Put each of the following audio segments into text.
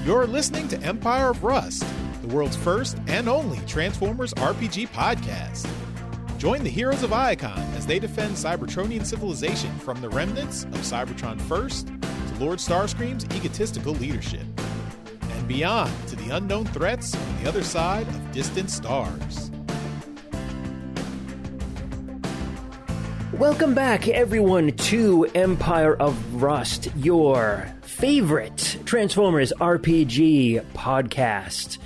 You're listening to Empire of Rust, the world's first and only Transformers RPG podcast. Join the heroes of Iacon as they defend Cybertronian civilization from the remnants of Cybertron First to Lord Starscream's egotistical leadership, and beyond to the unknown threats on the other side of distant stars. Welcome back, everyone, to Empire of Rust, your favorite Transformers RPG podcast.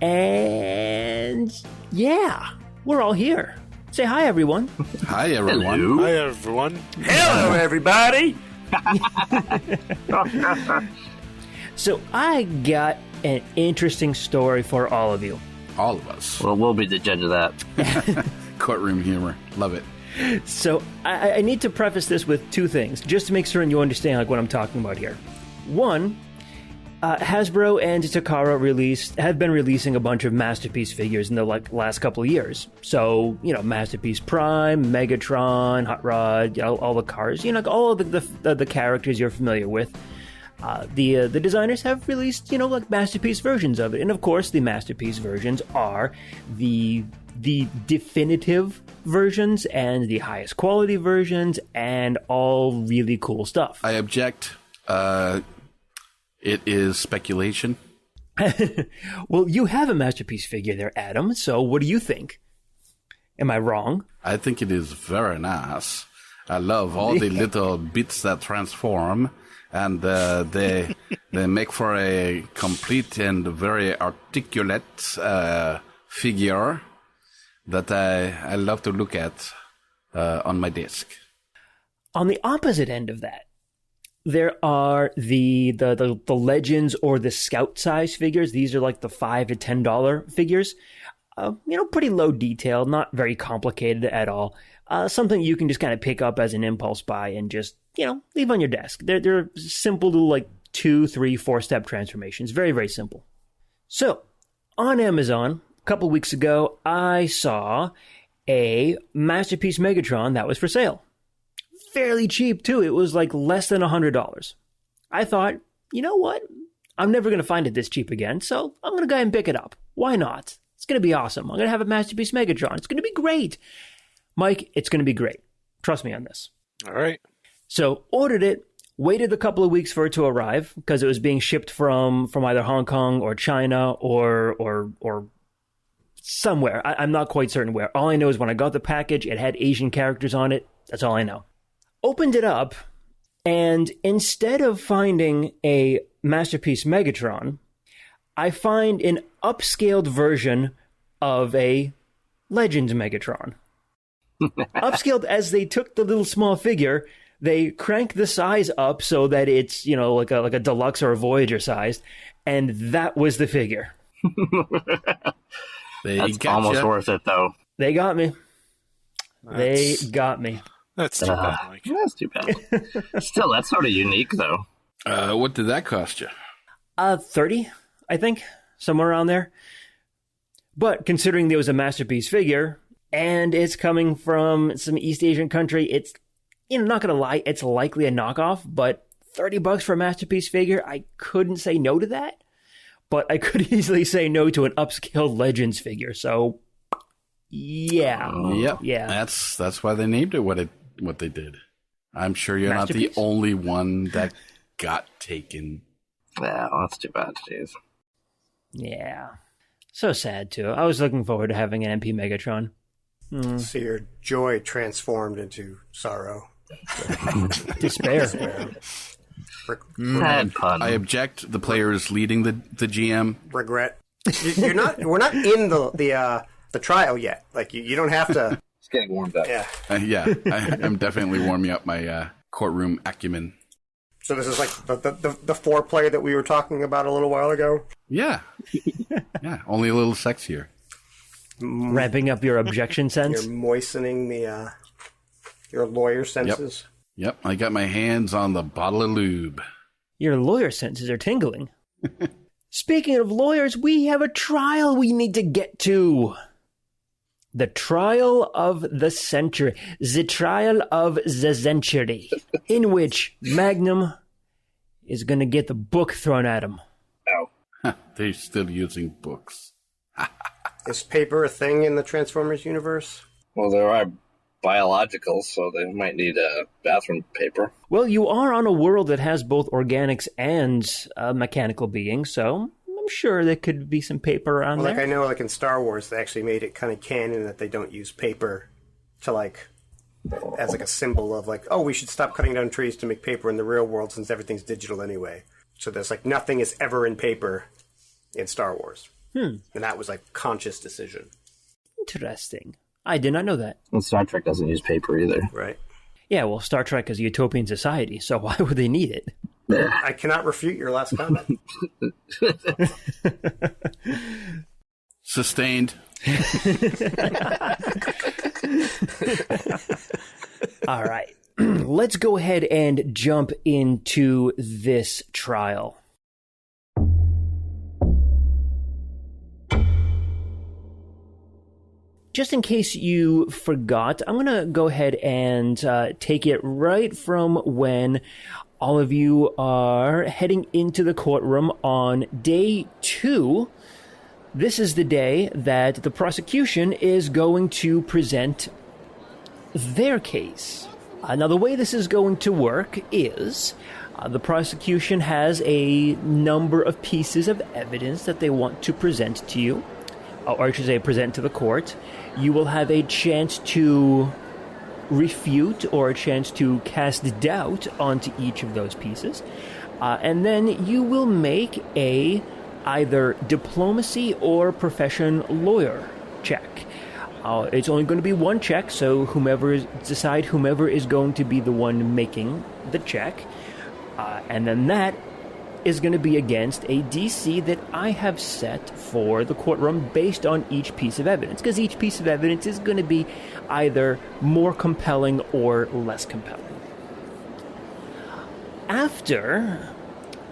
And yeah, we're all here. Say hi, everyone. Hi, everyone. Hello. Hi, everyone. Hello, everybody. So I got an interesting story for all of you. All of us. Well, we'll be the judge of that. Courtroom humor. Love it. So I need to preface this with two things, just to make certain you understand what I'm talking about here. One, Hasbro and Takara have been releasing a bunch of Masterpiece figures in the last couple of years. So, Masterpiece Prime, Megatron, Hot Rod, all the cars, all of the characters you're familiar with. The designers have released, Masterpiece versions of it. And of course, the Masterpiece versions are the definitive versions and the highest quality versions and all really cool stuff. I object. It is speculation. Well, you have a Masterpiece figure there, Adam, so what do you think? Am I wrong? I think it is very nice. I love all the little bits that transform, and they make for a complete and very articulate figure that I love to look at on my desk. On the opposite end of that, there are the Legends or the Scout size figures. These are like the $5 to $10 figures. Pretty low detail, not very complicated at all. Something you can just kind of pick up as an impulse buy and just, leave on your desk. They're simple little 2, 3, 4-step transformations. Very, very simple. So, on Amazon, a couple weeks ago, I saw a Masterpiece Megatron that was for sale. Fairly cheap, too. It was less than $100. I thought, you know what? I'm never going to find it this cheap again, so I'm going to go and pick it up. Why not? It's going to be awesome. I'm going to have a Masterpiece Megatron. It's going to be great. Mike, it's going to be great. Trust me on this. All right. So, ordered it, waited a couple of weeks for it to arrive because it was being shipped from either Hong Kong or China or somewhere. I'm not quite certain where. All I know is when I got the package, it had Asian characters on it. That's all I know. Opened it up, and instead of finding a Masterpiece Megatron, I find an upscaled version of a Legends Megatron. Upscaled as they took the little small figure, they crank the size up so that it's, like a deluxe or a Voyager size, and that was the figure. That's almost worth it, though. They got me. They got me. That's too bad, Mike. That's too bad. Still, that's sort of unique, though. What did that cost you? $30, I think, somewhere around there. But considering there was a Masterpiece figure, and it's coming from some East Asian country, it's, not going to lie, it's likely a knockoff, but $30 for a Masterpiece figure, I couldn't say no to that. But I could easily say no to an upscaled Legends figure, so yeah. Yep. Yeah. That's why they named it what they did. I'm sure you're not the only one that got taken. Yeah, that's too bad, jeez. Yeah. So sad, too. I was looking forward to having an MP Megatron. See your joy transformed into sorrow. Despair. Sad pun. I object. The player is leading the GM. Regret. We're not in the trial yet. You don't have to. It's getting warmed up. Yeah. I'm definitely warming up my courtroom acumen. So this is the 4-player that we were talking about a little while ago? Yeah. Yeah, only a little sexier. Ramping up your objection sense? You're moistening your lawyer senses? Yep, I got my hands on the bottle of lube. Your lawyer senses are tingling. Speaking of lawyers, we have a trial we need to get to. The trial of the century. The trial of the Zentury. In which Magnum is going to get the book thrown at him. Oh. They're still using books. Is paper a thing in the Transformers universe? Well, there are biologicals, so they might need bathroom paper. Well, you are on a world that has both organics and mechanical beings, so I'm sure there could be some paper around there. Like I know, like in Star Wars, they actually made it kind of canon that they don't use paper to like as like a symbol of like, oh, we should stop cutting down trees to make paper in the real world since everything's digital anyway. So there's like nothing is ever in paper in Star Wars, and that was like conscious decision. Interesting. I did not know that. And Star Trek doesn't use paper either. Right. Yeah, well, Star Trek is a utopian society, so why would they need it? I cannot refute your last comment. Sustained. All right. Let's go ahead and jump into this trial. Just in case you forgot, I'm going to go ahead and take it right from when all of you are heading into the courtroom on day 2. This is the day that the prosecution is going to present their case. Now, the way this is going to work is the prosecution has a number of pieces of evidence that they want to present to you, or I should say present to the court. You will have a chance to refute or a chance to cast doubt onto each of those pieces. And then you will make a either diplomacy or profession lawyer check. It's only going to be one check, so whomever is going to be the one making the check. And then that is going to be against a DC that I have set for the courtroom based on each piece of evidence, because each piece of evidence is going to be either more compelling or less compelling. After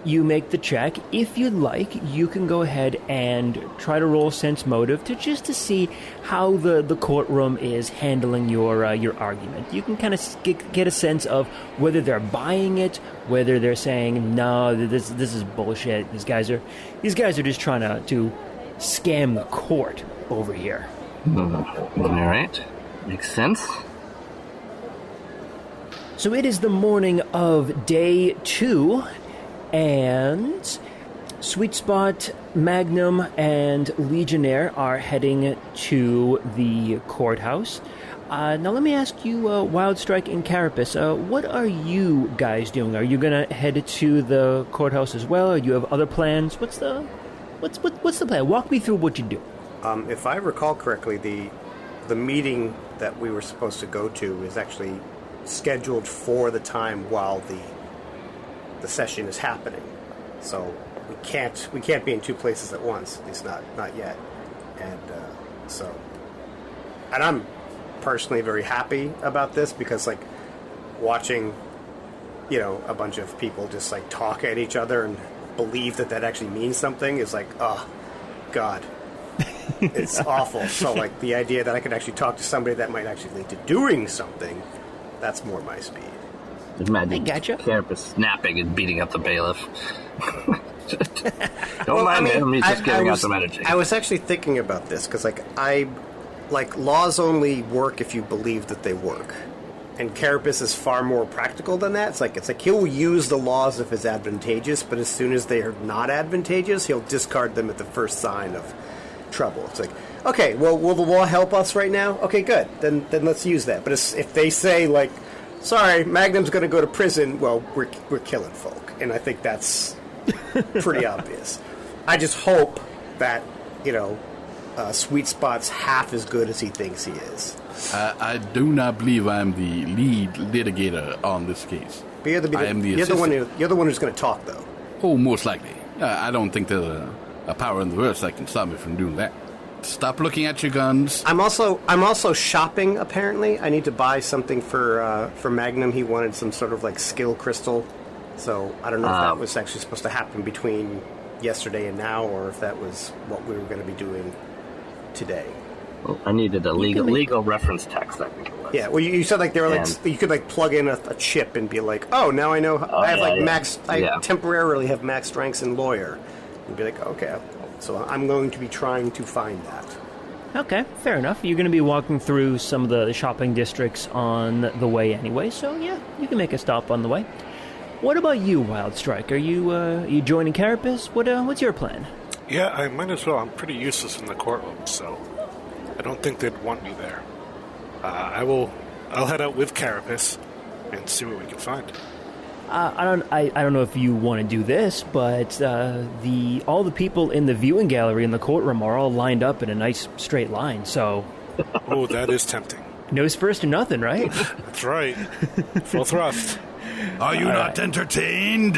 you make the check, if you'd like, you can go ahead and try to roll sense motive to see how the courtroom is handling your argument. You can kind of get a sense of whether they're buying it, whether they're saying no, this is bullshit. These guys are just trying to scam the court over here. All right, makes sense. So it is the morning of day 2. And Sweet Spot, Magnum, and Legionnaire are heading to the courthouse. Now let me ask you, Wildstrike and Carapace, what are you guys doing? Are you gonna head to the courthouse as well, or do you have other plans? What's the plan? Walk me through what you do. If I recall correctly, the meeting that we were supposed to go to is actually scheduled for the time while the session is happening, so we can't be in two places at once, at least not yet. And and I'm personally very happy about this, because like watching a bunch of people just like talk at each other and believe that actually means something is like, oh god, it's awful. So like the idea that I could actually talk to somebody that might actually lead to doing something, that's more my speed. Imagine I gotcha. Carapace snapping and beating up the bailiff. Don't mind him, he's just giving out some energy. I was actually thinking about this, because laws only work if you believe that they work. And Carapace is far more practical than that. It's like he'll use the laws if it's advantageous, but as soon as they are not advantageous, he'll discard them at the first sign of trouble. It's like, okay, well, will the law help us right now? Okay, good. Then let's use that. But if they say, like, sorry, Magnum's going to go to prison, well, we're killing folk. And I think that's pretty obvious. I just hope that, Sweet Spot's half as good as he thinks he is. I do not believe I'm the lead litigator on this case. But you're the one who's going to talk, though. Oh, most likely. I don't think there's a power in the verse that can stop me from doing that. Stop looking at your guns. I'm also shopping, apparently. I need to buy something for Magnum. He wanted some sort of like skill crystal. So I don't know if that was actually supposed to happen between yesterday and now, or if that was what we were going to be doing today. Well, I needed a legal reference text, I think it was. Yeah, well, you said like they were like you could like plug in a chip and be like, oh, now I know I have max. I temporarily have max ranks in lawyer. And be like, okay, so I'm going to be trying to find that. Okay, fair enough. You're going to be walking through some of the shopping districts on the way anyway, so yeah, you can make a stop on the way. What about you, Wild Strike? Are you joining Carapace? What's your plan? Yeah, I might as well. I'm pretty useless in the courtroom, so I don't think they'd want me there. I'll head out with Carapace and see what we can find. I don't know if you want to do this, but all the people in the viewing gallery in the courtroom are all lined up in a nice straight line. So, oh, that is tempting. Nose first or nothing, right? That's right. Full thrust. Are you not entertained?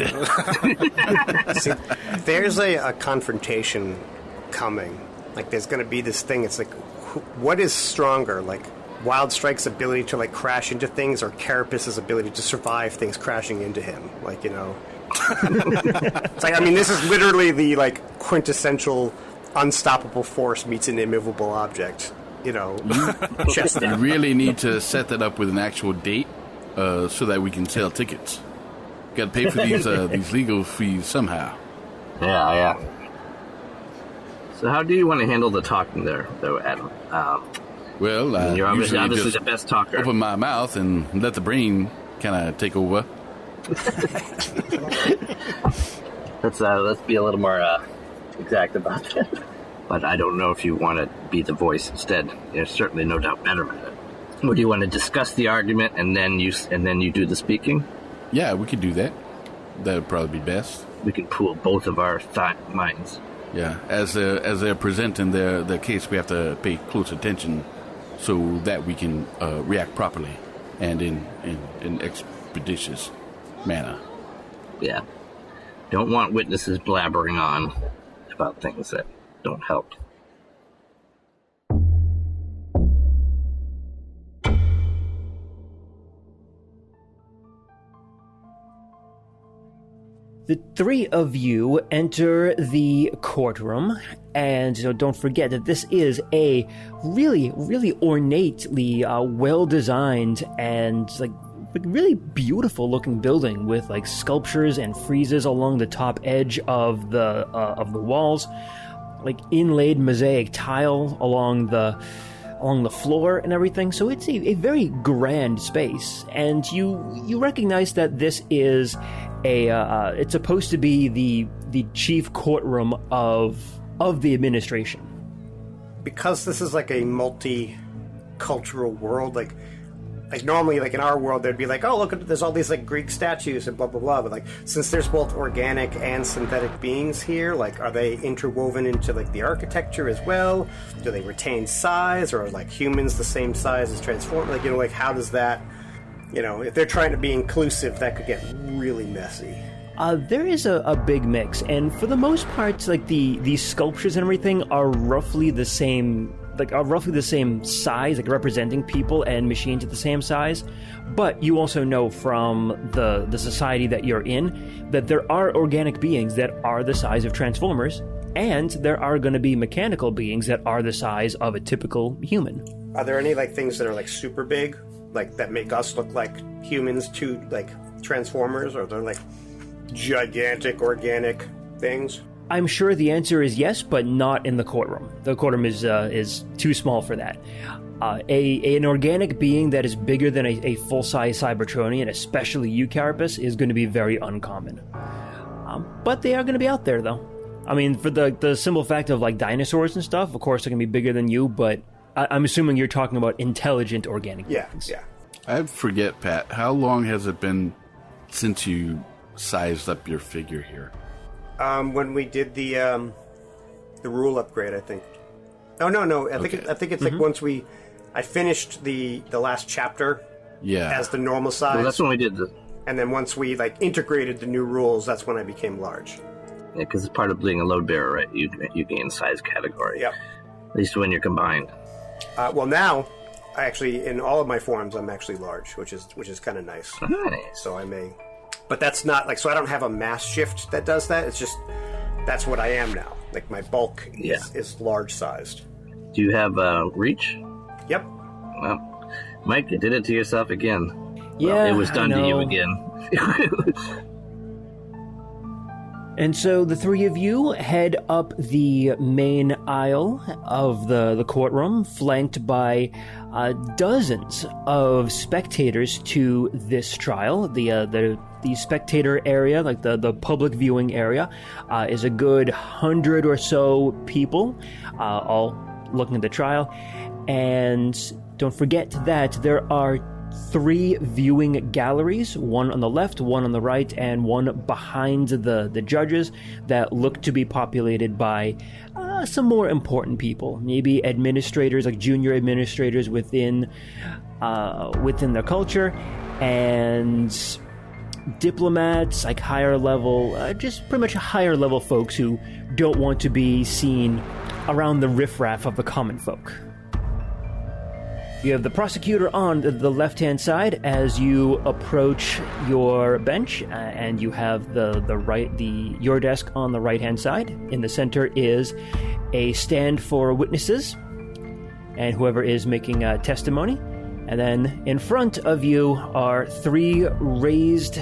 See, there's a confrontation coming. Like, there's going to be this thing. It's like, what is stronger? Like, Wild Strike's ability to, like, crash into things, or Carapace's ability to survive things crashing into him? Like, you know. It's like, I mean, this is literally the, like, quintessential unstoppable force meets an immovable object. You know. You really need to set that up with an actual date. So that we can sell tickets. Got to pay for these legal fees somehow. Yeah. So how do you want to handle the talking there, though, Adam? Well, you're usually obviously just the best talker. open my mouth and let the brain kind of take over. Let's be a little more exact about that. But I don't know if you want to be the voice instead. There's certainly no doubt better at it. Or do you want to discuss the argument and then you do the speaking? Yeah, we could do that. That would probably be best. We can pool both of our minds. Yeah, as they're presenting their case, we have to pay close attention so that we can react properly and in expeditious manner. Yeah. Don't want witnesses blabbering on about things that don't help. The three of you enter the courtroom, and don't forget that this is a really, really ornately well-designed and like really beautiful-looking building with like sculptures and friezes along the top edge of the walls, like inlaid mosaic tile along the floor and everything. So it's a very grand space, and you recognize that this is it's supposed to be the chief courtroom of the administration. Because this is like a multicultural world, like normally, like in our world, there'd be like, oh, look, there's all these like Greek statues and blah blah blah. But like, since there's both organic and synthetic beings here, like, are they interwoven into like the architecture as well? Do they retain size, or are like humans the same size as Transformers? Like, you know, like how does that? You know, if they're trying to be inclusive, that could get really messy. There is a big mix, and for the most part, like these sculptures and everything are roughly the same. Like are roughly the same size, like representing people and machines at the same size. But you also know from the society that you're in that there are organic beings that are the size of Transformers, and there are going to be mechanical beings that are the size of a typical human. Are there any like things that are like super big, like that make us look like humans to like Transformers, or they're like gigantic organic things? I'm sure the answer is yes, but not in the courtroom. The courtroom is too small for that. An organic being that is bigger than a full-size Cybertronian, especially you, Carapace, is going to be very uncommon. But they are going to be out there, though. I mean, for the simple fact of like dinosaurs and stuff, of course they're going to be bigger than you, but I'm assuming you're talking about intelligent organic beings. Yeah. I forget, Pat, how long has it been since you sized up your figure here? When we did the rule upgrade, I think. Oh no! I think it's like once I finished the last chapter. Yeah. As the normal size. Well, that's when we did and then once we like integrated the new rules, that's when I became large. Yeah, because it's part of being a load bearer, right? You gain size category. Yep. At least when you're combined. Well, now, actually, in all of my forms, I'm actually large, which is kind of nice. Nice. So I may. But that's not, like, so I don't have a mass shift that does that. It's just, that's what I am now. Like, my bulk is large-sized. Do you have reach? Yep. Well, Mike, you did it to yourself again. Yeah, well, it was done to you again. And so the three of you head up the main aisle of the courtroom, flanked by dozens of spectators to this trial. The spectator area, like the public viewing area, is a good 100 or so people, all looking at the trial. And don't forget that there are 3 viewing galleries, one on the left, one on the right, and one behind the judges that look to be populated by some more important people, maybe administrators, like junior administrators within their culture, and diplomats, like higher level, just pretty much higher level folks who don't want to be seen around the riffraff of the common folk. You have the prosecutor on the left-hand side as you approach your bench, and you have your desk on the right-hand side. In the center is a stand for witnesses and whoever is making testimony. And then in front of you are 3 raised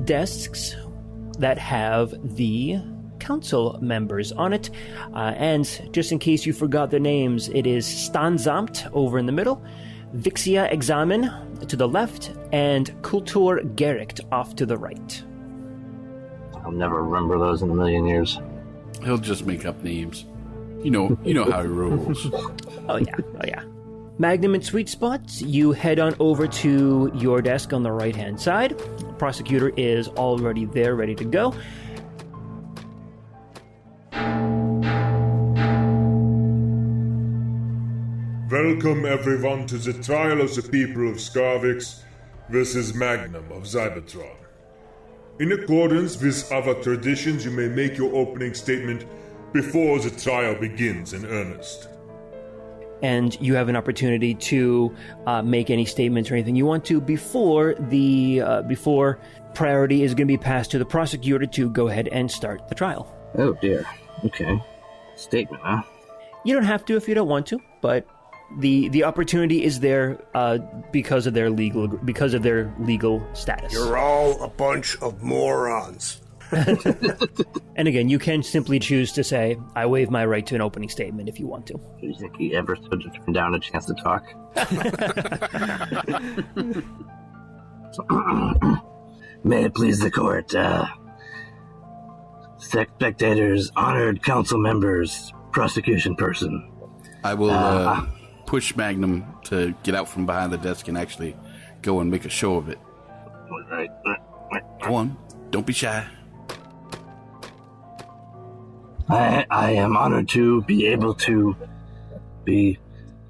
desks that have the council members on it, and just in case you forgot their names, it is Stanzamt over in the middle, Vixia Examen to the left, and Kultur Gericht off to the right. I'll never remember those in a million years. He'll just make up names. You know how he rolls. Oh yeah. Magnum and Sweet Spot, you head on over to your desk on the right-hand side. The prosecutor is already there, ready to go. Welcome everyone to the trial of the people of Scarvix versus Magnum of Cybertron. In accordance with our traditions, you may make your opening statement before the trial begins in earnest. And you have an opportunity to make any statements or anything you want to before priority is going to be passed to the prosecutor to go ahead and start the trial. Oh dear. Okay. Statement, huh? You don't have to if you don't want to, but the opportunity is there because of their legal status. You're all a bunch of morons. And again, you can simply choose to say, I waive my right to an opening statement if you want to. Do you think he ever stood to turn down a chance to talk? May it please the court, spectators, honored council members, prosecution person. I will push Magnum to get out from behind the desk and actually go and make a show of it. Right. Go on, don't be shy. I am honored to be able to be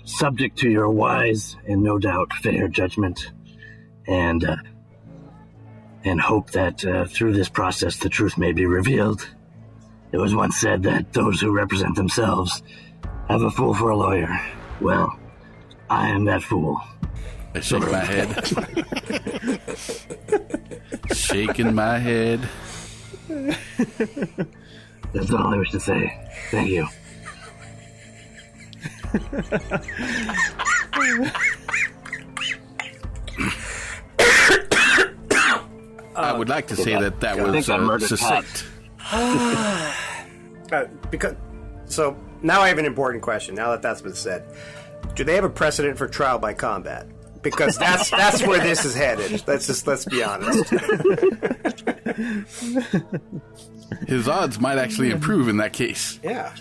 subject to your wise and no doubt fair judgment, and hope that through this process the truth may be revealed. It was once said that those who represent themselves have a fool for a lawyer. Well, I am that fool. I shake my head. Shaking my head. That's all I wish to say. Thank you. I would like to say that was succinct. So now I have an important question. Now that that's been said, do they have a precedent for trial by combat? Because that's where this is headed. Let's be honest. His odds might actually improve in that case. Yeah.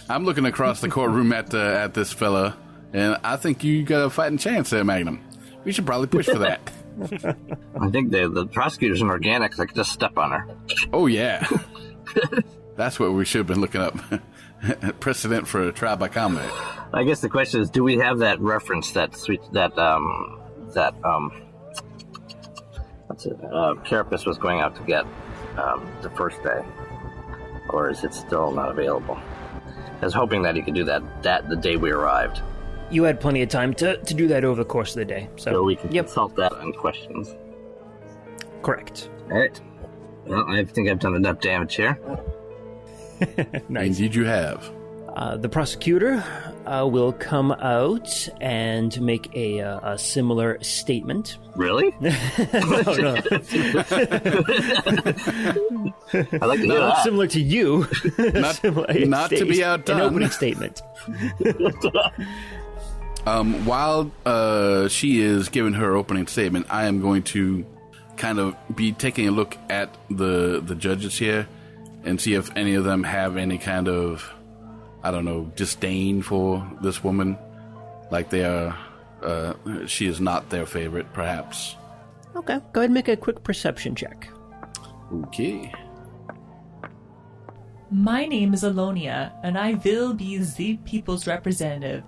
I'm looking across the courtroom at this fella, and I think you got a fighting chance there, Magnum. We should probably push for that. I think the prosecutor's an organic, so I could just step on her. Oh, yeah. That's what we should have been looking up. Precedent for a trial by combat. I guess the question is, do we have that reference, Carapace was going out to get the first day? Or is it still not available? I was hoping that he could do that the day we arrived. You had plenty of time to do that over the course of the day. So we can consult that on questions. Correct. All right. Well, I think I've done enough damage here. Nice. Indeed you have. The prosecutor will come out and make a similar statement. Really? No. I like to hear that. Similar to you. Not to be outdone. An opening statement. While she is giving her opening statement, I am going to kind of be taking a look at the judges here and see if any of them have any kind of, I don't know, disdain for this woman. Like they are, she is not their favorite, perhaps. Okay, go ahead and make a quick perception check. Okay. My name is Alonia, and I will be the people's representative.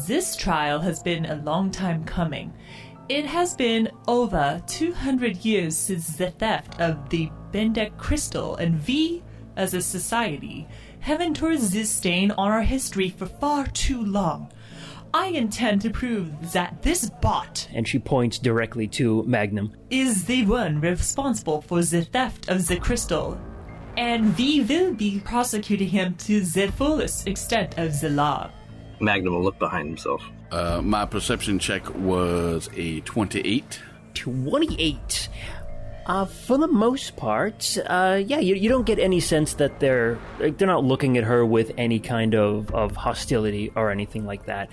This trial has been a long time coming. It has been over 200 years since the theft of the Bendek crystal, and we, as a society, have endured this stain on our history for far too long. I intend to prove that this bot, and she points directly to Magnum, is the one responsible for the theft of the crystal, and we will be prosecuting him to the fullest extent of the law. Magnum will look behind himself. My perception check was a 28. 28. For the most part, you don't get any sense that they're not looking at her with any kind of hostility or anything like that.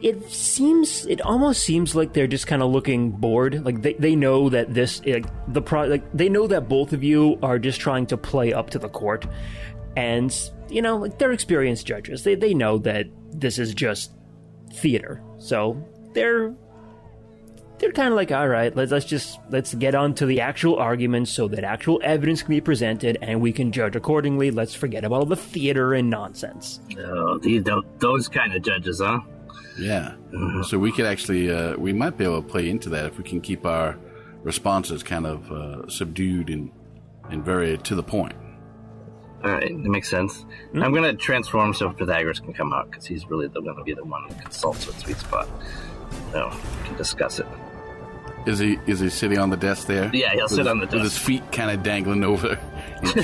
It almost seems like they're just kind of looking bored. Like they know that they know that both of you are just trying to play up to the court, and they're experienced judges. They know that this is just theater, so they're kind of like, all right, let's get on to the actual arguments so that actual evidence can be presented and we can judge accordingly. Let's forget about all the theater and nonsense. Oh, those kind of judges, huh? Yeah. So we could actually, we might be able to play into that if we can keep our responses kind of subdued and very to the point. All right, that makes sense. Mm-hmm. I'm going to transform so Pythagoras can come out, because he's really going to be the one who consults with Sweet Spot. So we can discuss it. Is he sitting on the desk there? Yeah, he'll sit on the desk. With his feet kind of dangling over and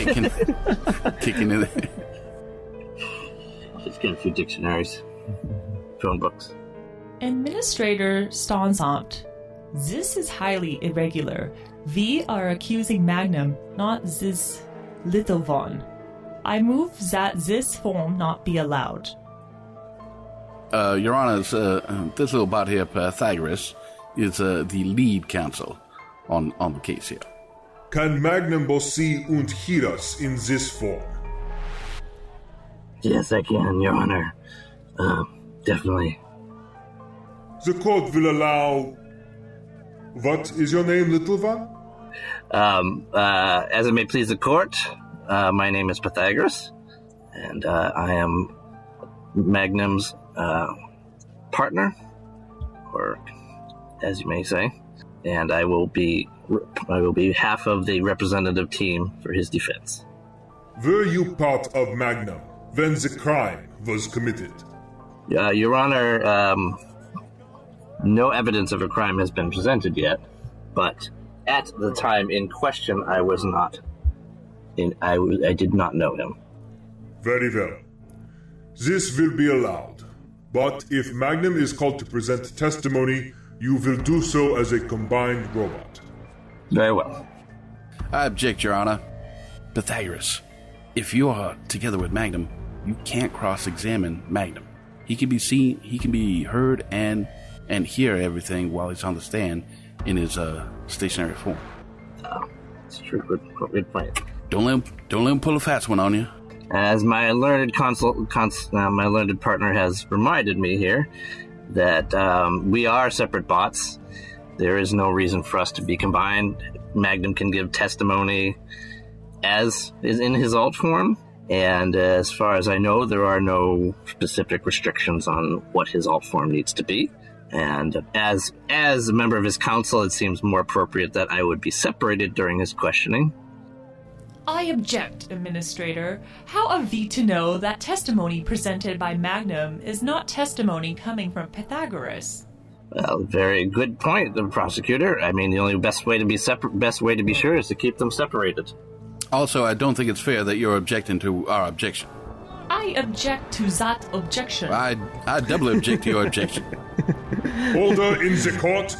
kicking in there. Just get a few dictionaries, phone books. Administrator Stansamt, this is highly irregular. We are accusing Magnum, not this little one. I move that this form not be allowed. Your Honor, this little bot here, Pythagoras, is the lead counsel on the case here. Can Magnum see und hear us in this form? Yes, I can, Your Honor. Definitely. The court will allow... What is your name, little one? As it may please the court, my name is Pythagoras, and I am Magnum's partner, or as you may say, and I will be half of the representative team for his defense. Were you part of Magnum when the crime was committed? Your Honor, no evidence of a crime has been presented yet, but at the time in question, I was not. I did not know him. Very well. This will be allowed. But if Magnum is called to present testimony, you will do so as a combined robot. Very well. I object, Your Honor. Pythagoras, if you are together with Magnum, you can't cross-examine Magnum. He can be seen, he can be heard, and hear everything while he's on the stand in his stationary form. It's true. Good point. Don't let him pull a fast one on you. As my learned my learned partner has reminded me here, that we are separate bots. There is no reason for us to be combined. Magnum can give testimony as is in his alt form, and as far as I know, there are no specific restrictions on what his alt form needs to be. And as a member of his council, it seems more appropriate that I would be separated during his questioning. I object, Administrator. How are we to know that testimony presented by Magnum is not testimony coming from Pythagoras? Well, very good point, the prosecutor. I mean, the only best way to be sure is to keep them separated. Also, I don't think it's fair that you're objecting to our objection. I I object to that objection. I doubly object to your objection. Order in the court.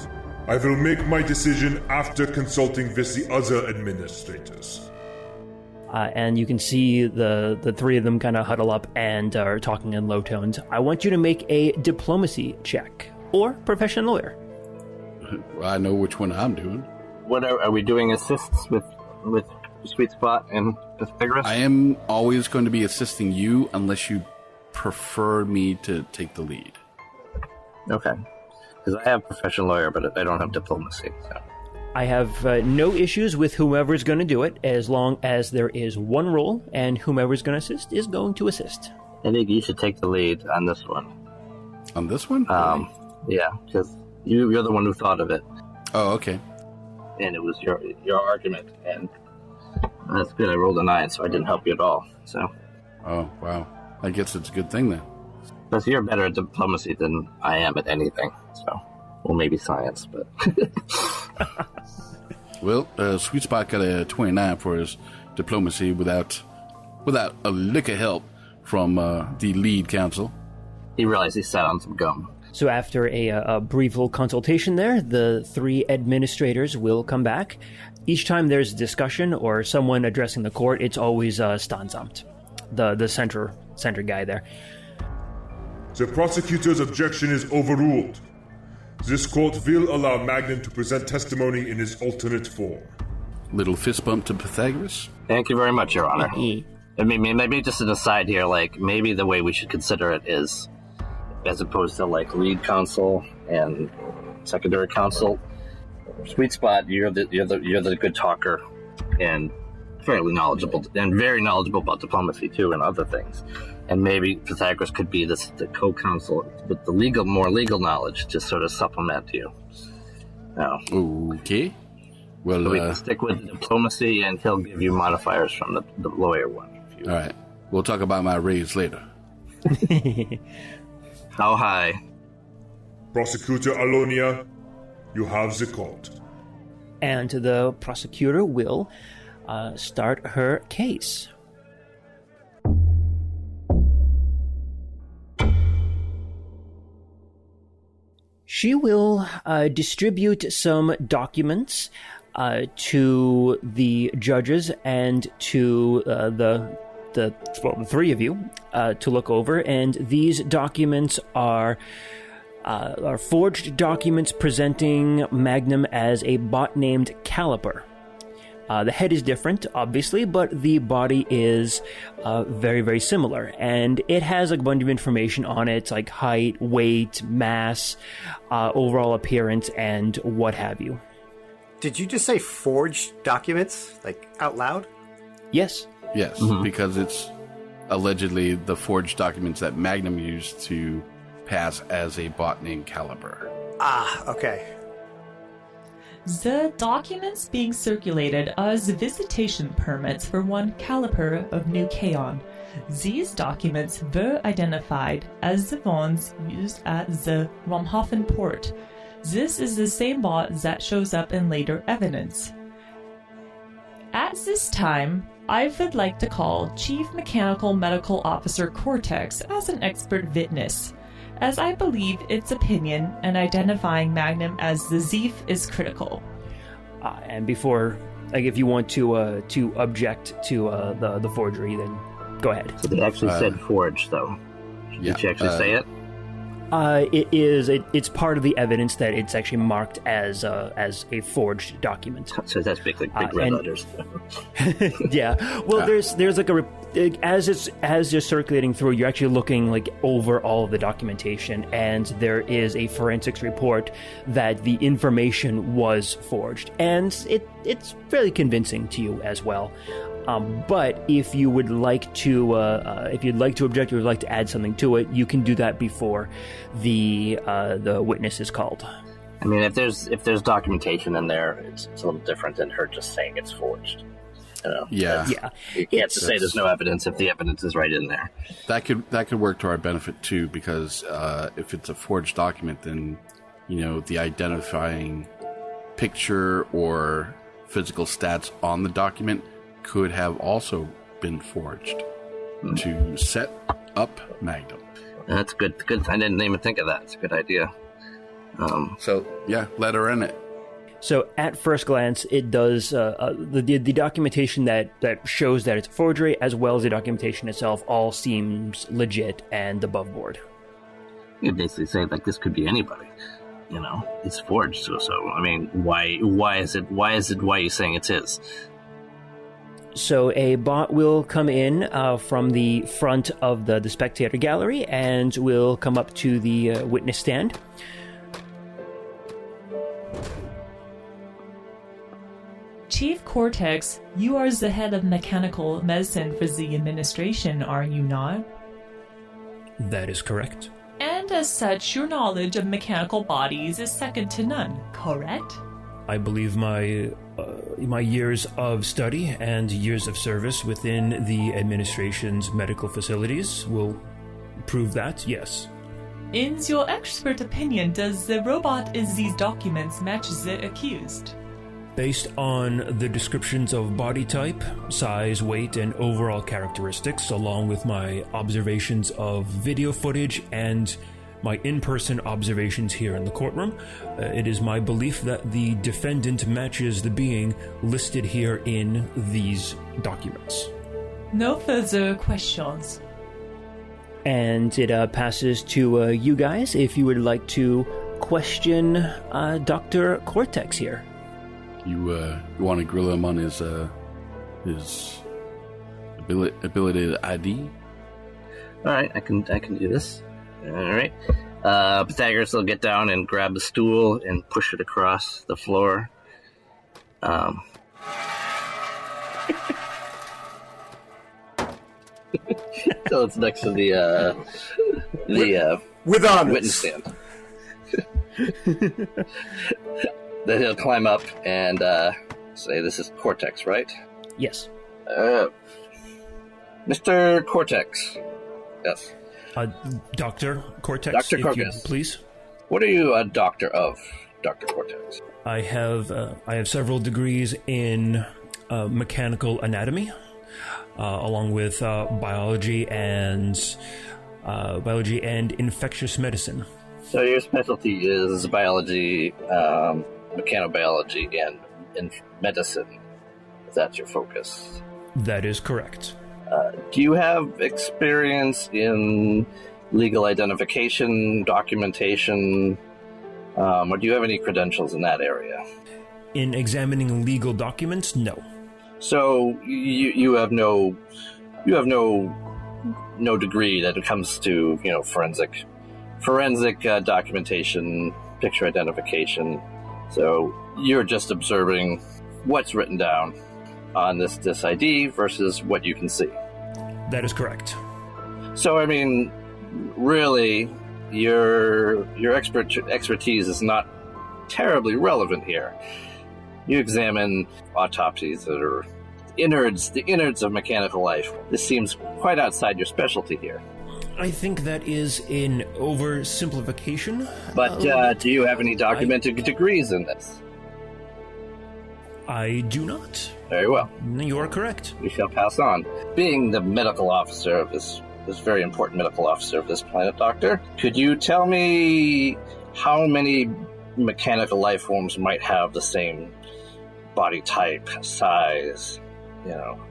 I will make my decision after consulting with the other administrators. And you can see the three of them kind of huddle up and are talking in low tones. I want you to make a diplomacy check or professional lawyer. I know which one I'm doing. What are we doing? Assists with Sweet Spot and Pythagoras? I am always going to be assisting you unless you prefer me to take the lead. Okay. Because I have professional lawyer, but I don't have diplomacy. So. I have no issues with whomever's going to do it, as long as there is one role, and whomever's going to assist is going to assist. I think you should take the lead on this one. On this one? Yeah, because you're the one who thought of it. Oh, okay. And it was your argument, and that's good. I rolled a 9, so I didn't help you at all. So. Oh, wow. I guess it's a good thing then. Plus, you're better at diplomacy than I am at anything. So, well, maybe science, but. Well, Sweet Spot got a 29 for his diplomacy without a lick of help from the lead counsel. He realized he sat on some gum. So after a brief little consultation there, the three administrators will come back. Each time there's discussion or someone addressing the court, it's always Stanzamt, the center guy there. The prosecutor's objection is overruled. This court will allow Magnum to present testimony in his alternate form. Little fist bump to Pythagoras. Thank you very much, Your Honor. I mean, maybe just an aside here, like, maybe the way we should consider it is, as opposed to, like, lead counsel and secondary counsel, Sweet Spot, you're the good talker and fairly knowledgeable, and very knowledgeable about diplomacy, too, and other things. And maybe Pythagoras could be the co-counsel with the more legal knowledge to sort of supplement you. No. Okay. Well, so we can stick with diplomacy, and he'll give you modifiers from the lawyer one. All right. We'll talk about my raise later. How high? Prosecutor Alonia, you have the court. And the prosecutor will start her case. She will distribute some documents to the judges and to the three of you to look over, and these documents are forged documents presenting Magnum as a bot named Caliper. The head is different, obviously, but the body is very, very similar. And it has a bunch of information on it, like height, weight, mass, overall appearance, and what have you. Did you just say forged documents, like out loud? Yes. Yes, because it's allegedly the forged documents that Magnum used to pass as a bot named Caliber. Ah, okay. The documents being circulated are the visitation permits for one Caliper of New Kaon. These documents were identified as the ones used at the Romhofen port. This is the same bot that shows up in later evidence. At this time, I would like to call Chief Mechanical Medical Officer Cortex as an expert witness, as I believe its opinion in identifying Magnum as the Thief is critical. And before, like, if you want to object to the forgery, then go ahead. So they actually said forged, though. Did you actually say it? It's part of the evidence that it's actually marked as a forged document. So that's big, like big red letters. Yeah. Well, there's like as you're circulating through, you're actually looking like over all of the documentation, and there is a forensics report that the information was forged, and it's fairly convincing to you as well. But if you would like to, object, or would like to add something to it, you can do that before the witness is called. I mean, if there's documentation in there, it's a little different than her just saying it's forged. You know? Yeah. You can't just say there's no evidence if the evidence is right in there. That could work to our benefit too, because if it's a forged document, then the identifying picture or physical stats on the document could have also been forged. to set up Magnum. That's good. Good. I didn't even think of that. It's a good idea. So, yeah, let her in it. So at first glance, it does the documentation that shows that it's a forgery, as well as the documentation itself, all seems legit and above board. You could basically say like this could be anybody. You know, it's forged. So I mean, why is you saying it's his? So a bot will come in from the front of the spectator gallery and will come up to the witness stand. Chief Cortex, you are the head of mechanical medicine for the administration, are you not? That is correct. And as such, your knowledge of mechanical bodies is second to none, correct? I believe my years of study and years of service within the administration's medical facilities will prove that, yes. In your expert opinion, does the robot in these documents match the accused? Based on the descriptions of body type, size, weight, and overall characteristics, along with my observations of video footage and my in-person observations here in the courtroom, it is my belief that the defendant matches the being listed here in these documents. No further questions. And it passes to you guys if you would like to question Dr. Cortex here. You want to grill him on his ability to ID? All right, I can do this. All right. Pythagoras will get down and grab a stool and push it across the floor. So it's next to the with honors. Witness stand. Then he'll climb up and say, "This is Cortex, right?" Yes. Mr. Cortex. Yes. Dr. Cortex, Dr. if Cortex. you please. What are you a doctor of, Dr. Cortex? I have several degrees in mechanical anatomy, along with biology and infectious medicine. So your specialty is biology, mechanobiology, and medicine. Is that your focus? That is correct. Do you have experience in legal identification, documentation, or do you have any credentials in that area? In examining legal documents, no. So you have no degree that it comes to forensic documentation, picture identification. So you're just observing what's written down on this ID versus what you can see. That is correct. So I mean, really, your expertise is not terribly relevant here. You examine autopsies that are the innards of mechanical life. This seems quite outside your specialty here. I think that is an oversimplification. But do you have any documented degrees in this? I do not. Very well. You are correct. We shall pass on. Being the medical officer of this very important medical officer of this planet, Doctor, could you tell me how many mechanical life forms might have the same body type, size,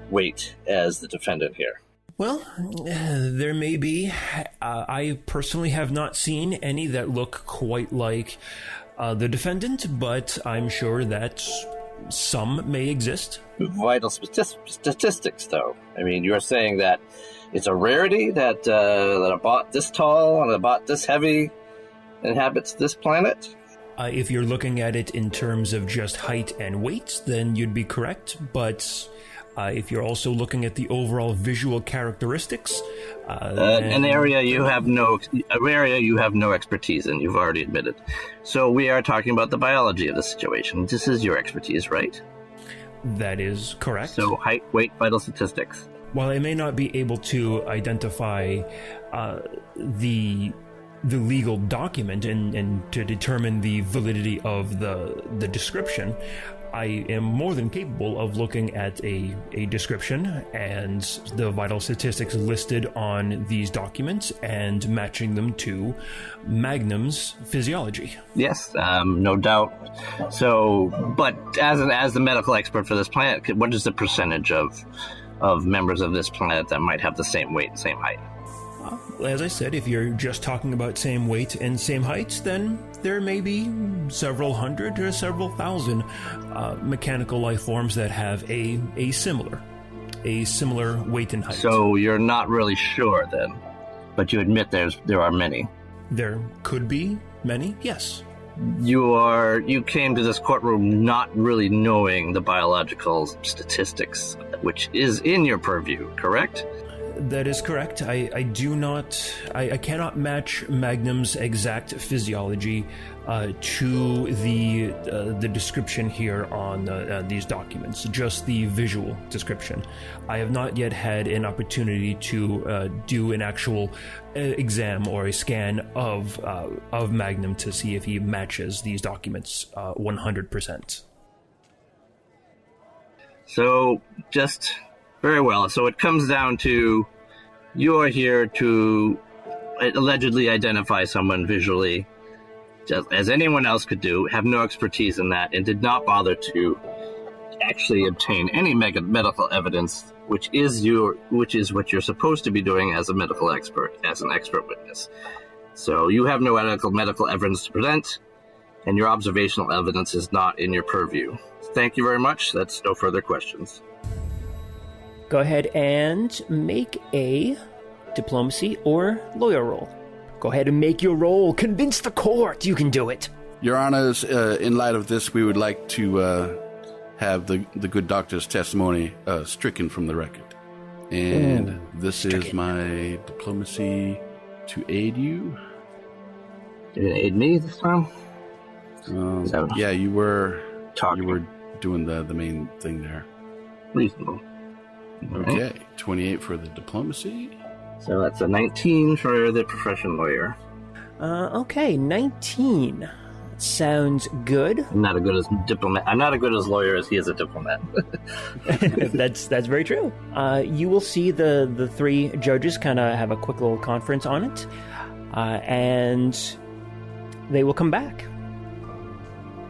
weight as the defendant here? Well, there may be. I personally have not seen any that look quite like the defendant, but I'm sure that some may exist. Vital statistics, though. I mean, you're saying that it's a rarity that a bot this tall and a bot this heavy inhabits this planet? If you're looking at it in terms of just height and weight, then you'd be correct. But if you're also looking at the overall visual characteristics, an area you have no expertise in, you've already admitted. So we are talking about the biology of the situation. This is your expertise, right? That is correct. So height, weight, vital statistics. While I may not be able to identify the legal document and to determine the validity of the description, I am more than capable of looking at a description and the vital statistics listed on these documents and matching them to Magnum's physiology. Yes, no doubt. So, but as the medical expert for this planet, what is the percentage of members of this planet that might have the same weight, same height? As I said, if you're just talking about same weight and same height, then there may be several hundred or several thousand mechanical life forms that have a similar weight and height. So you're not really sure then, but you admit there are many. There could be many, yes. You came to this courtroom not really knowing the biological statistics, which is in your purview, correct? That is correct. I cannot match Magnum's exact physiology to the description here on these documents, just the visual description. I have not yet had an opportunity to do an actual exam or a scan of Magnum to see if he matches these documents 100%. So, just very well. So it comes down to you are here to allegedly identify someone visually, just as anyone else could do, have no expertise in that, and did not bother to actually obtain any medical evidence, which is what you're supposed to be doing as a medical expert, as an expert witness. So you have no medical evidence to present, and your observational evidence is not in your purview. Thank you very much. That's no further questions. Go ahead and make a diplomacy or lawyer roll. Go ahead and make your roll. Convince the court you can do it. Your Honors, in light of this, we would like to have the good doctor's testimony stricken from the record. And this is my diplomacy to aid you. Did it aid me this time? Yeah, you were talking. You were doing the main thing there. Reasonable. Okay, 28 for the diplomacy. So that's a 19 for the profession lawyer. Okay, 19. Sounds good. I'm not as good as diplomat. I'm not as good as lawyer as he is a diplomat. That's very true. You will see the three judges kind of have a quick little conference on it, and they will come back.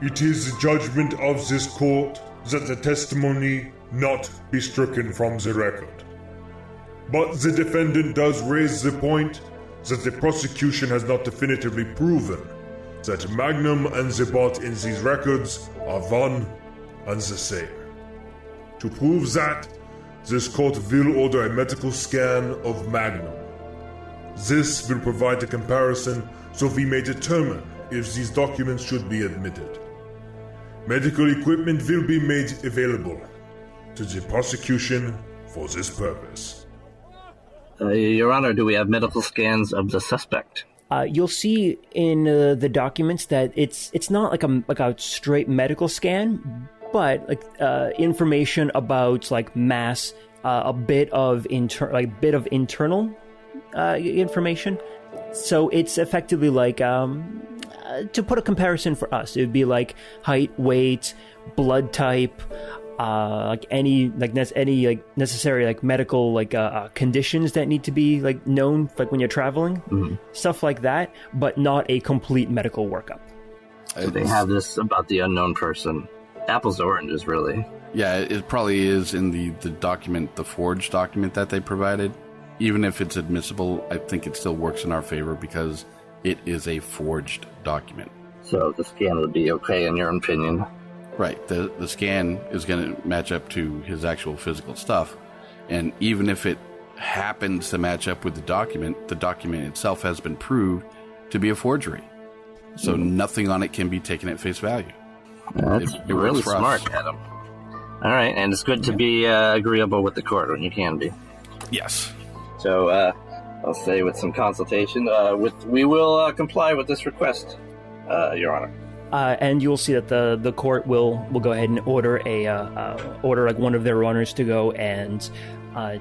It is the judgment of this court that the testimony not be stricken from the record. But the defendant does raise the point that the prosecution has not definitively proven that Magnum and the bot in these records are one and the same. To prove that, this court will order a medical scan of Magnum. This will provide a comparison so we may determine if these documents should be admitted. Medical equipment will be made available to the prosecution for this purpose. Your Honor, do we have medical scans of the suspect? You'll see in the documents that it's not like a straight medical scan, but like information about like mass, a bit of internal information. So it's effectively like to put a comparison for us, it would be like height, weight, blood type, any necessary medical conditions that need to be known when you're traveling, stuff like that, but not a complete medical workup. So they have this about the unknown person. Apples to oranges, really. Yeah, it probably is in the document, the forged document that they provided. Even if it's admissible, I think it still works in our favor because it is a forged document. So the scan would be okay in your opinion? Right. The scan is going to match up to his actual physical stuff. And even if it happens to match up with the document itself has been proved to be a forgery. So nothing on it can be taken at face value. That's really smart, Adam. All right, and it's good to be agreeable with the court when you can be. Yes. So I'll say with some consultation, we will comply with this request, Your Honor. And you'll see that the court will go ahead and order one of their runners to go and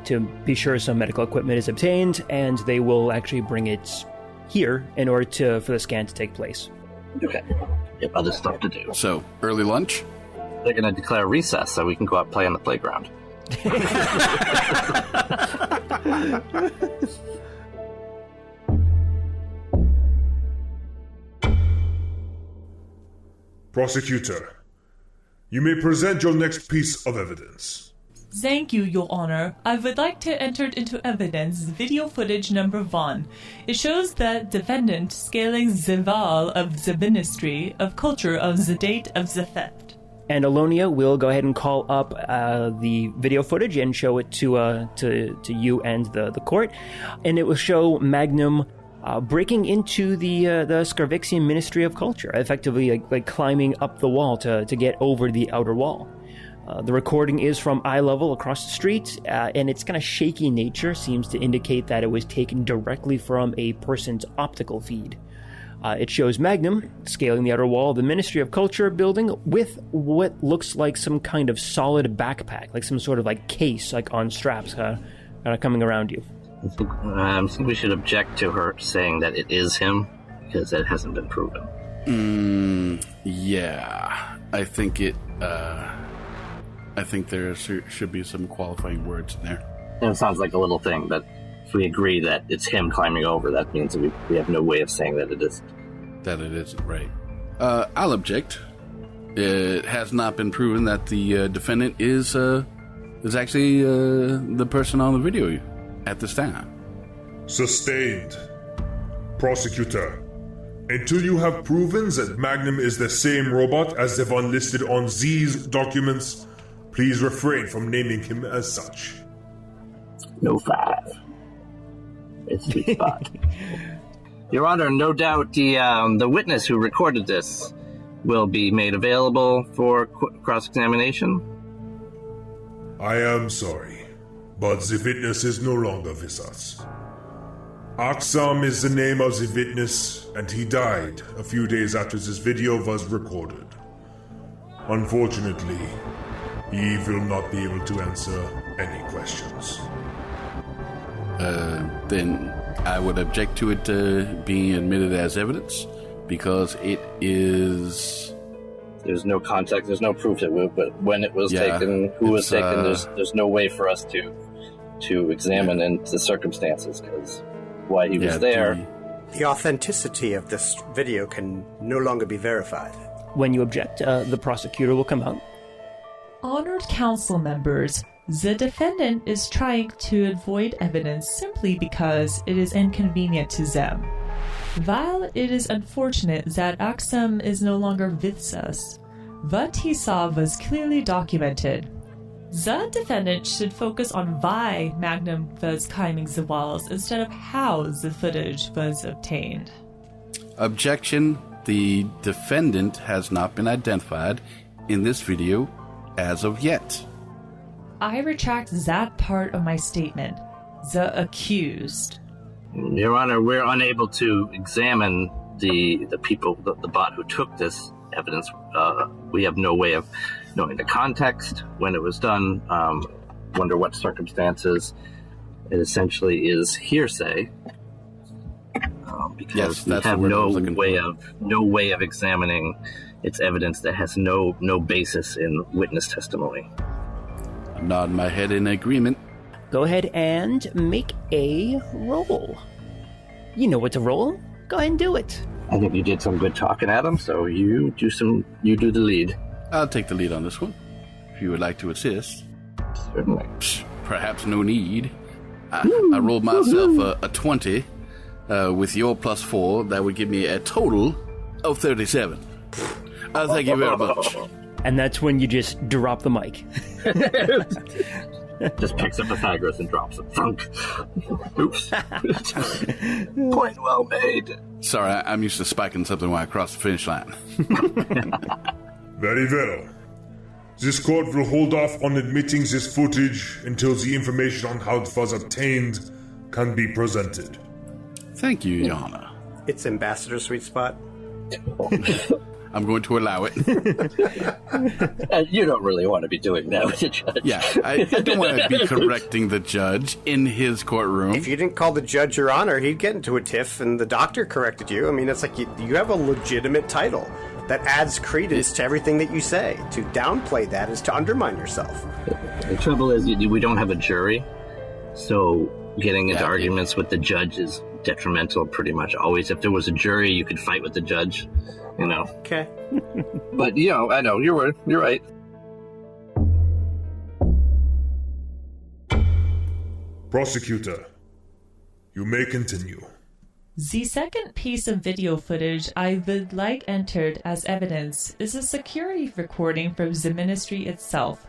to be sure some medical equipment is obtained, and they will actually bring it here in order for the scan to take place. Okay. Yep, other stuff to do. So, early lunch? they're going to declare recess so we can go out and play on the playground. Prosecutor, you may present your next piece of evidence. Thank you, Your Honor. I would like to enter into evidence video footage number 1. It shows the defendant scaling the wall of the Ministry of Culture on the date of the theft. And Alonia will go ahead and call up the video footage and show it to you and the court. And it will show Magnum breaking into the Scarvixian Ministry of Culture, effectively like climbing up the wall to get over the outer wall. The recording is from eye level across the street, and its kind of shaky nature seems to indicate that it was taken directly from a person's optical feed. It shows Magnum scaling the outer wall of the Ministry of Culture building with what looks like some kind of solid backpack, like some sort of like case, like on straps, kind of coming around you. I think we should object to her saying that it is him, because it hasn't been proven. Yeah. I think it, I think there should be some qualifying words in there. And it sounds like a little thing, but if we agree that it's him climbing over, that means that we have no way of saying that it isn't. That it isn't, right. I'll object. It has not been proven that the defendant is actually the person on the video at this time. Sustained. Prosecutor, until you have proven that Magnum is the same robot as the one listed on these documents, please refrain from naming him as such. No 5. It's sweet spot. Your Honor, no doubt the witness who recorded this will be made available for cross-examination. I am sorry, but the witness is no longer with us. Aksam is the name of the witness, and he died a few days after this video was recorded. Unfortunately, he will not be able to answer any questions. Then I would object to it being admitted as evidence, because it is... There's no context, there's no proof but when it was taken, who was taken, there's no way for us to examine into the circumstances, because why he was there. The authenticity of this video can no longer be verified. When you object, the prosecutor will come out. Honored council members, the defendant is trying to avoid evidence simply because it is inconvenient to them. While it is unfortunate that Aksam is no longer with us, what he saw was clearly documented. The defendant should focus on why Magnum was climbing the walls instead of how the footage was obtained. Objection. The defendant has not been identified in this video as of yet. I retract that part of my statement. The accused. Your Honor, we're unable to examine the people, the bot who took this evidence. We have no way of knowing the context, when it was done, under what circumstances. It essentially is hearsay, because we have no way of examining its evidence that has no basis in witness testimony. I'm nodding my head in agreement. Go ahead and make a roll. You know what to roll. Go ahead and do it. I think you did some good talking, Adam, so you do the lead. I'll take the lead on this one, if you would like to assist. Certainly. Perhaps no need. I rolled myself a 20. With your +4, that would give me a total of 37. Thank you very much. And that's when you just drop the mic. Just picks up Pythagoras and drops it. Thunk. Oops. Point well made. Sorry, I'm used to spiking something when I cross the finish line. Very well. This court will hold off on admitting this footage until the information on how it was obtained can be presented. Thank you, Your Honor. It's Ambassador Sweet Spot. I'm going to allow it. You don't really want to be doing that with the judge. Yeah, I don't want to be correcting the judge in his courtroom. If you didn't call the judge Your Honor, he'd get into a tiff, and the doctor corrected you. I mean, it's like you have a legitimate title. That adds credence to everything that you say. To downplay that is to undermine yourself. The trouble is, we don't have a jury, so getting into arguments with the judge is detrimental pretty much always. If there was a jury, you could fight with the judge, you know. Okay. But, you know, I know, you're right. Prosecutor, you may continue. The second piece of video footage I would like entered as evidence is a security recording from the ministry itself.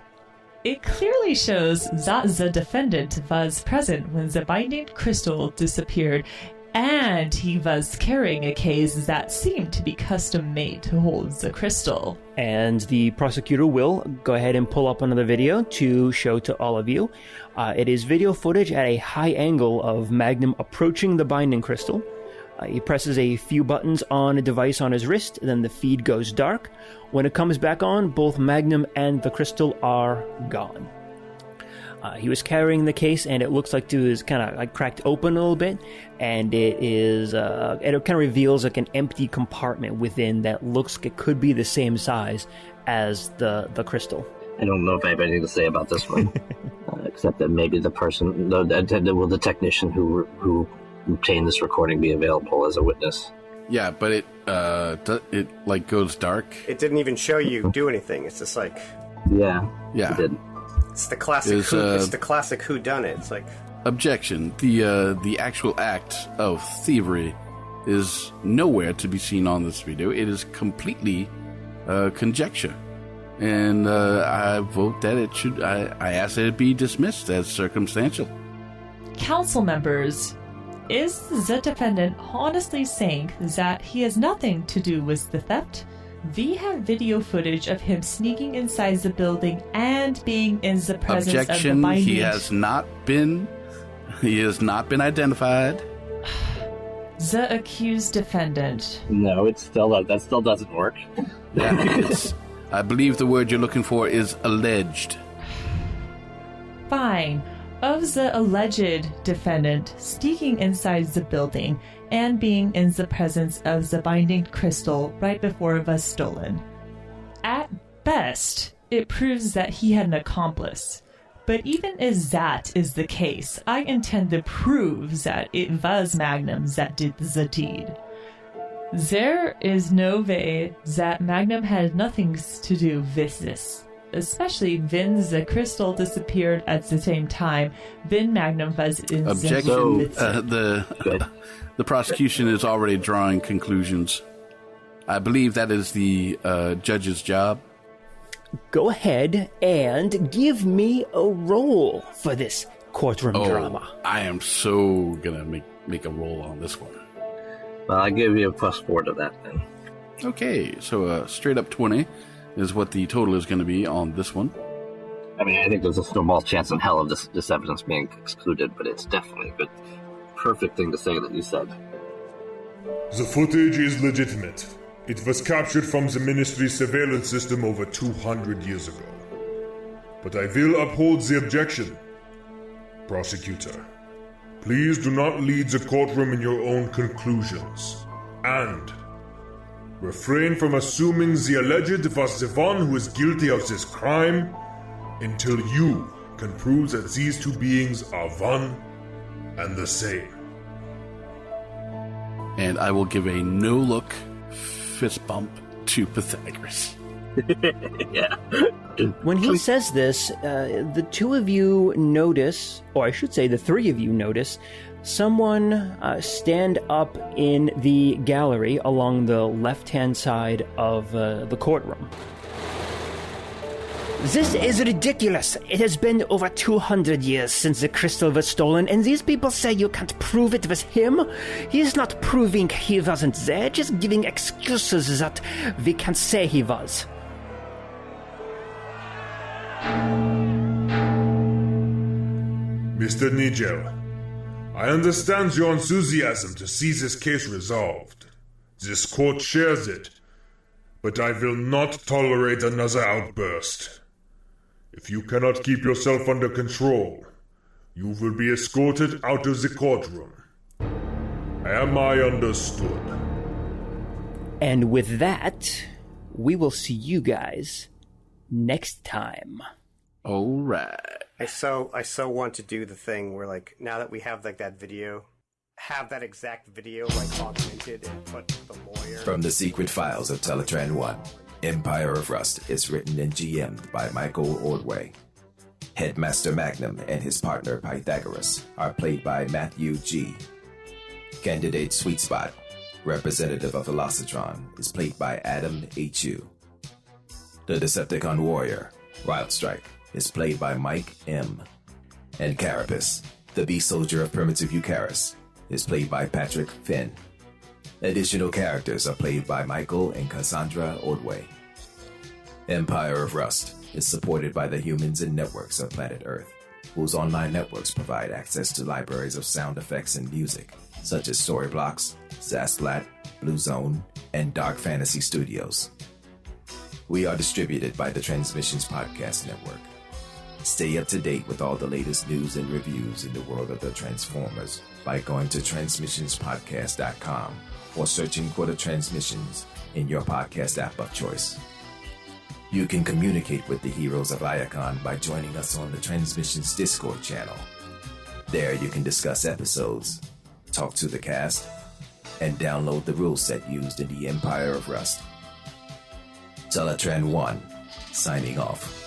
It clearly shows that the defendant was present when the binding crystal disappeared, and he was carrying a case that seemed to be custom-made to hold the crystal. And the prosecutor will go ahead and pull up another video to show to all of you. It is video footage at a high angle of Magnum approaching the binding crystal. He presses a few buttons on a device on his wrist, then the feed goes dark. When it comes back on, both Magnum and the crystal are gone. He was carrying the case, and it looks like it was kind of like cracked open a little bit, and it kind of reveals like an empty compartment within that looks like it could be the same size as the crystal. I don't know if I have anything to say about this one, except that maybe the person, the technician who obtained this recording be available as a witness. Yeah, but it like goes dark. It didn't even show you do anything. It's just like... Yeah. It did. It's the classic it's the classic whodunit. It's like... Objection. The actual act of thievery is nowhere to be seen on this video. It is completely conjecture. And I vote that it should... I ask that it be dismissed as circumstantial. Council members, is the defendant honestly saying that he has nothing to do with the theft? We have video footage of him sneaking inside the building and being in the presence Objection, of the binding... He has not been identified. The accused defendant. No, that still doesn't work. Yeah, I believe the word you're looking for is alleged. Fine. Of the alleged defendant sneaking inside the building and being in the presence of the binding crystal right before it was stolen. At best, it proves that he had an accomplice. But even as that is the case, I intend to prove that it was Magnum that did the deed. There is no way that Magnum had nothing to do with this. Especially when the crystal disappeared at the same time, when Magnum was in Objection. The prosecution is already drawing conclusions. I believe that is the judge's job. Go ahead and give me a roll for this courtroom drama. I am so gonna make a roll on this one. Well, I'll give you a +4 to that then. Okay, so straight up 20 is what the total is going to be on this one. I mean, I think there's a snowball chance in hell of this evidence being excluded, but it's definitely a good, perfect thing to say that you said. The footage is legitimate. It was captured from the ministry's surveillance system over 200 years ago. But I will uphold the objection. Prosecutor, please do not lead the courtroom in your own conclusions. And refrain from assuming the alleged was the one who is guilty of this crime until you can prove that these two beings are one and the same. And I will give a no-look fist bump to Pythagoras. Yeah. When he says this, the two of you notice, or I should say the three of you notice, someone stand up in the gallery along the left-hand side of the courtroom. This is ridiculous. It has been over 200 years since the crystal was stolen, and these people say you can't prove it was him? He is not proving he wasn't there, just giving excuses that we can say he was. Mr. Nigel, I understand your enthusiasm to see this case resolved. This court shares it, but I will not tolerate another outburst. If you cannot keep yourself under control, you will be escorted out of the courtroom. Am I understood? And with that, we will see you guys next time. All right. I so want to do the thing where, like, now that we have like that video, have that exact video like augmented and put the lawyer. From the secret files of Teletran 1, Empire of Rust is written and GM'd by Michael Ordway. Headmaster Magnum and his partner Pythagoras are played by Matthew G. Candidate Sweet Spot, representative of Velocitron, is played by Adam H.U. The Decepticon Warrior, Wild Strike, is played by Mike M. And Carapace, the Beast Soldier of Primitive Eucharis, is played by Patrick Finn. Additional characters are played by Michael and Cassandra Ordway. Empire of Rust is supported by the humans and networks of planet Earth, whose online networks provide access to libraries of sound effects and music, such as Storyblocks, Zasplat, Blue Zone, and Dark Fantasy Studios. We are distributed by the Transmissions Podcast Network. Stay up to date with all the latest news and reviews in the world of the Transformers by going to transmissionspodcast.com or searching for the Transmissions in your podcast app of choice. You can communicate with the heroes of Iacon by joining us on the Transmissions Discord channel. There you can discuss episodes, talk to the cast, and download the rule set used in the Empire of Rust. Teletran 1, signing off.